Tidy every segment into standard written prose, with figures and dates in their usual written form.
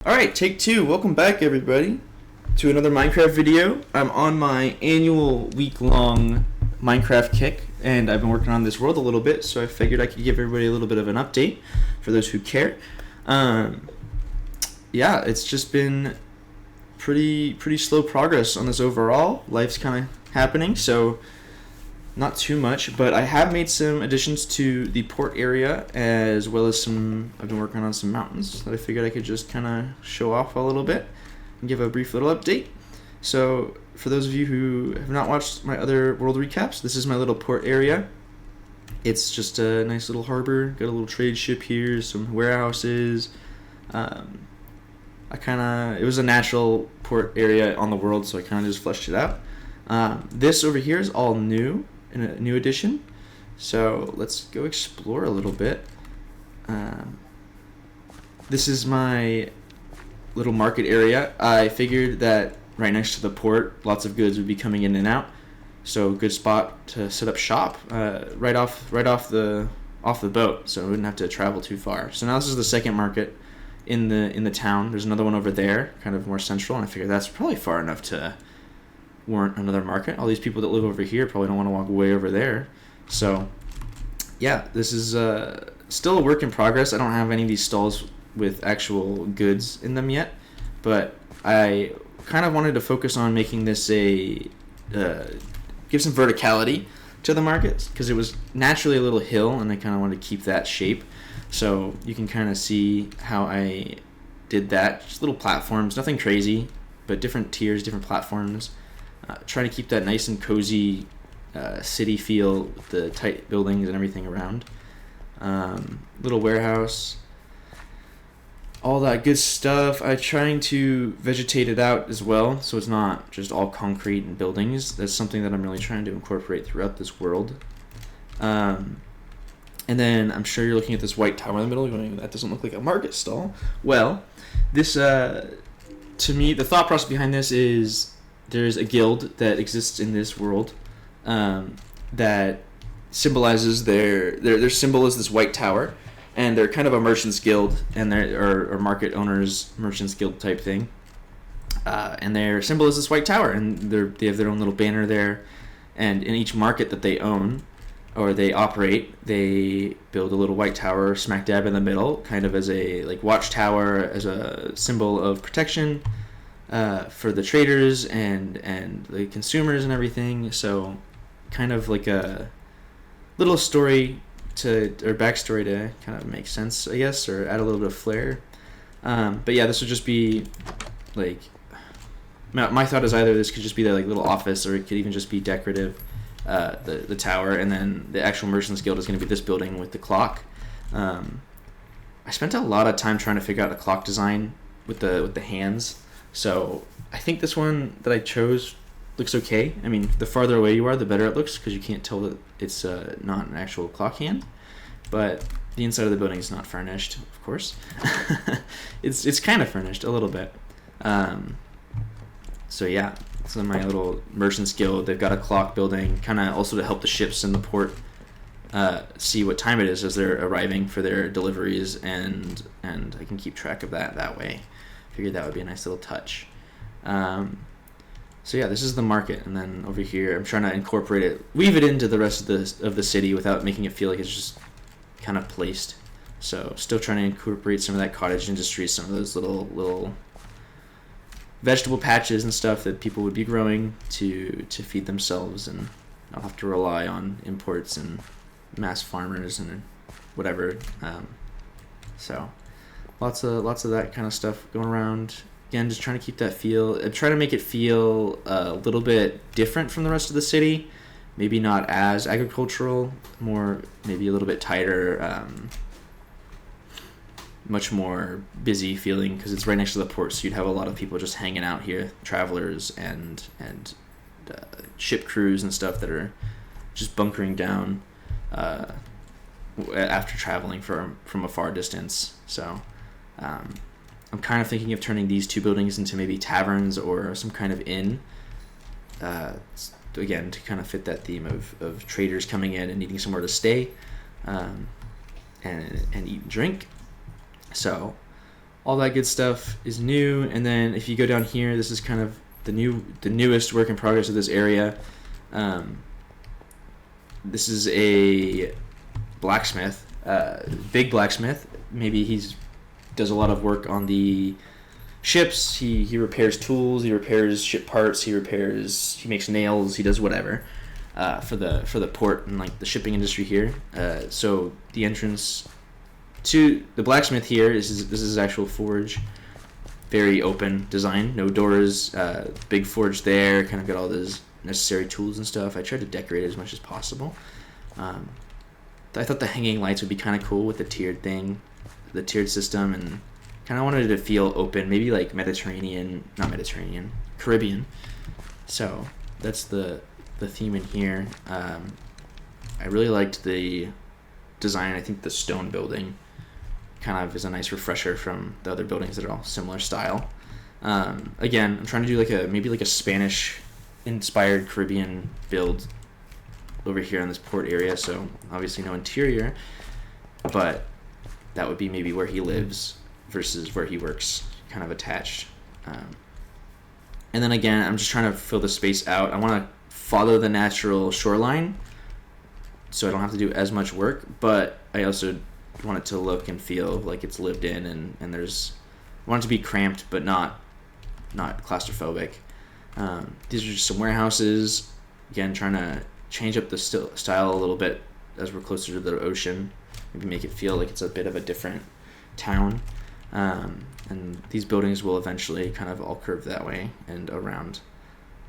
Alright, take two. Welcome back, everybody, to another Minecraft video. I'm on my annual week-long Minecraft kick, and I've been working on this world a little bit, so I figured I could give everybody a little bit of an update for those who care. Yeah, it's just been pretty slow progress on this overall. Life's kind of happening, so not too much, but I have made some additions to the port area, as well as I've been working on some mountains that I figured I could just kind of show off a little bit and give a brief little update. So for those of you who have not watched my other world recaps, this is my little port area. It's just a nice little harbor, got a little trade ship here, some warehouses. It was a natural port area on the world, so I kind of just fleshed it out. This over here is all new, in a new edition, so let's go explore a little bit. This is my little market area. I figured that right next to the port, lots of goods would be coming in and out, so good spot to set up shop right off the boat, so we wouldn't have to travel too far. So now this is the second market in the town. There's another one over there, kind of more central, and I figured that's probably far enough to warrant another market. All these people that live over here probably don't want to walk way over there. So yeah, this is still a work in progress. I don't have any of these stalls with actual goods in them yet, but I kind of wanted to focus on making this give some verticality to the market, because it was naturally a little hill and I kind of wanted to keep that shape. So you can kind of see how I did that. Just little platforms, nothing crazy, but different tiers, different platforms. Trying to keep that nice and cozy city feel with the tight buildings and everything around. Little warehouse, all that good stuff. I'm trying to vegetate it out as well, so it's not just all concrete and buildings. That's something that I'm really trying to incorporate throughout this world. And then I'm sure you're looking at this white tower in the middle going, that doesn't look like a market stall. Well, this, to me, the thought process behind this is there's a guild that exists in this world that symbolizes their symbol is this white tower, and they're kind of a merchants guild, and they're or market owners merchants guild type thing, and their symbol is this white tower, and they have their own little banner there, and in each market that they own or they operate, they build a little white tower smack dab in the middle, kind of as a watchtower, as a symbol of protection for the traders and the consumers and everything. So kind of like a little story or backstory to kind of make sense, I guess, or add a little bit of flair. But yeah, this would just be like, my thought is either this could just be their little office, or it could even just be decorative, the tower, and then the actual Merchants Guild is going to be this building with the clock. I spent a lot of time trying to figure out a clock design with the hands. So I think this one that I chose looks okay. I mean, the farther away you are, the better it looks, because you can't tell that it's not an actual clock hand. But the inside of the building is not furnished, of course. It's kind of furnished a little bit. So yeah, so my little Merchants Guild, they've got a clock building, kind of also to help the ships in the port see what time it is as they're arriving for their deliveries, and I can keep track of that way. Figured that would be a nice little touch. So yeah, this is the market, and then over here I'm trying to incorporate it, weave it into the rest of the city without making it feel like it's just kind of placed. So still trying to incorporate some of that cottage industry, some of those little vegetable patches and stuff that people would be growing to feed themselves, and not have to rely on imports and mass farmers and whatever. So lots of that kind of stuff going around. Again, just trying to keep that feel. Trying to make it feel a little bit different from the rest of the city. Maybe not as agricultural, more maybe a little bit tighter, much more busy feeling, because it's right next to the port, so you'd have a lot of people just hanging out here, travelers and ship crews and stuff that are just bunkering down after traveling from a far distance. So I'm kind of thinking of turning these two buildings into maybe taverns or some kind of inn, again, to kind of fit that theme of traders coming in and needing somewhere to stay and eat and drink. So all that good stuff is new. And then if you go down here, this is kind of the newest work in progress of this area. This is a blacksmith, big blacksmith. Maybe does a lot of work on the ships. He repairs tools, he repairs ship parts, he makes nails, he does whatever for the port and like the shipping industry here. So the entrance to the blacksmith here this is his actual forge. Very open design, no doors, big forge there, kind of got all those necessary tools and stuff. I tried to decorate it as much as possible. I thought the hanging lights would be kind of cool with the tiered system, and kind of wanted it to feel open, maybe like Caribbean. So that's the theme in here. I really liked the design. I think the stone building kind of is a nice refresher from the other buildings that are all similar style. Again, I'm trying to do maybe a Spanish inspired Caribbean build over here in this port area, so obviously no interior, but that would be maybe where he lives versus where he works, kind of attached. And then again, I'm just trying to fill the space out. I want to follow the natural shoreline so I don't have to do as much work, but I also want it to look and feel like it's lived in, and I want it to be cramped but not claustrophobic. These are just some warehouses. Again, trying to change up the style a little bit as we're closer to the ocean. Maybe make it feel like it's a bit of a different town. And these buildings will eventually kind of all curve that way and around.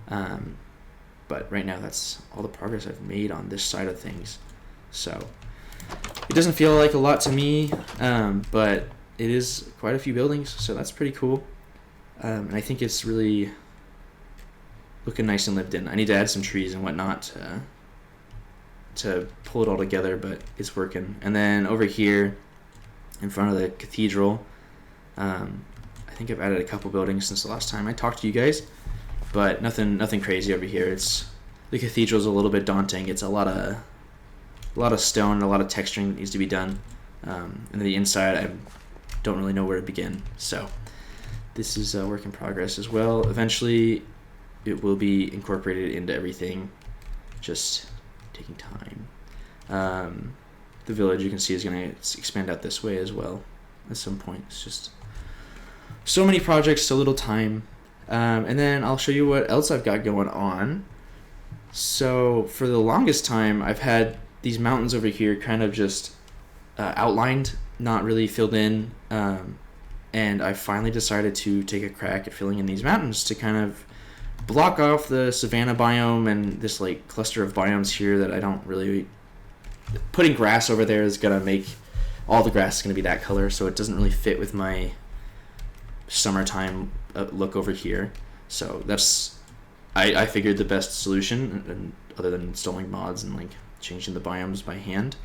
But right now, that's all the progress I've made on this side of things. So it doesn't feel like a lot to me, but it is quite a few buildings, so that's pretty cool. And I think it's really looking nice and lived in. I need to add some trees and whatnot to pull it all together, but it's working. And then over here in front of the cathedral, I think I've added a couple buildings since the last time I talked to you guys, but nothing crazy over here. The cathedral's a little bit daunting. It's a lot of stone, a lot of texturing that needs to be done. And then the inside, I don't really know where to begin. So this is a work in progress as well. Eventually, it will be incorporated into everything, just taking time. The village, you can see, is going to expand out this way as well at some point. It's just so many projects, so little time. And then I'll show you what else I've got going on. So for the longest time, I've had these mountains over here kind of just outlined, not really filled in. And I finally decided to take a crack at filling in these mountains to kind of block off the savanna biome and this like cluster of biomes here that I don't really... Putting grass over there is going to make all the grass is going to be that color, so it doesn't really fit with my summertime look over here. So that's... I figured the best solution, and other than installing mods and like changing the biomes by hand,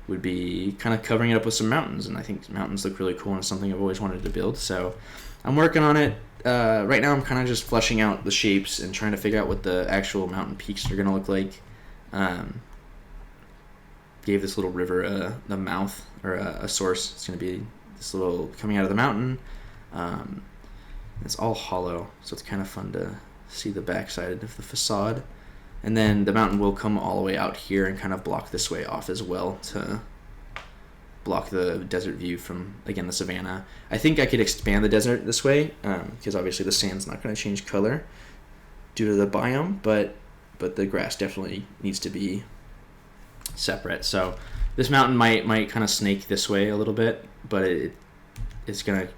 would be kind of covering it up with some mountains. And I think mountains look really cool and it's something I've always wanted to build. So I'm working on it. Right now I'm kind of just fleshing out the shapes and trying to figure out what the actual mountain peaks are going to look like. Gave this little river a mouth, or a source. It's going to be this little coming out of the mountain. It's all hollow, so it's kind of fun to see the backside of the facade. And then the mountain will come all the way out here and kind of block this way off as well to block the desert view from, again, the savanna. I think I could expand the desert this way, because obviously the sand's not going to change color due to the biome, but the grass definitely needs to be separate. So this mountain might kind of snake this way a little bit, but it's going to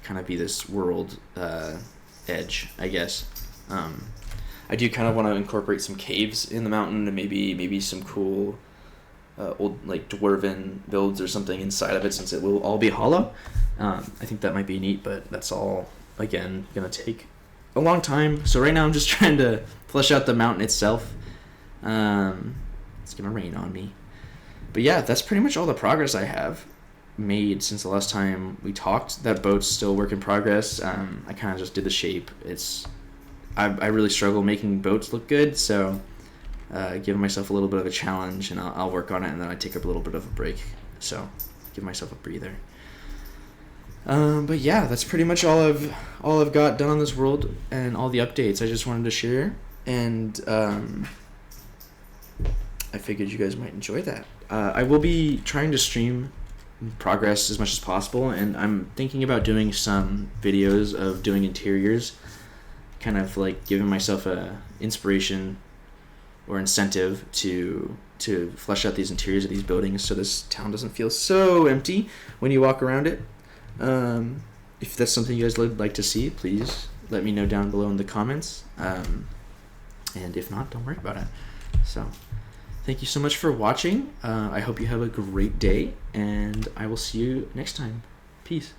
kind of be this world edge, I guess. I do kind of want to incorporate some caves in the mountain and maybe some cool old like dwarven builds or something inside of it, since it will all be hollow. I think that might be neat, but that's all, again, going to take a long time. So right now I'm just trying to flesh out the mountain itself. It's going to rain on me. But yeah, that's pretty much all the progress I have made since the last time we talked. That boat's still work in progress. I kind of just did the shape. I really struggle making boats look good, so giving myself a little bit of a challenge, and I'll work on it, and then I take up a little bit of a break. So give myself a breather. But yeah, that's pretty much all I've got done on this world and all the updates I just wanted to share. And I figured you guys might enjoy that. I will be trying to stream progress as much as possible, and I'm thinking about doing some videos of doing interiors, kind of like giving myself a inspiration or incentive to flesh out these interiors of these buildings so this town doesn't feel so empty when you walk around it. If that's something you guys would like to see, please let me know down below in the comments. And if not, don't worry about it. So, thank you so much for watching. I hope you have a great day, and I will see you next time. Peace.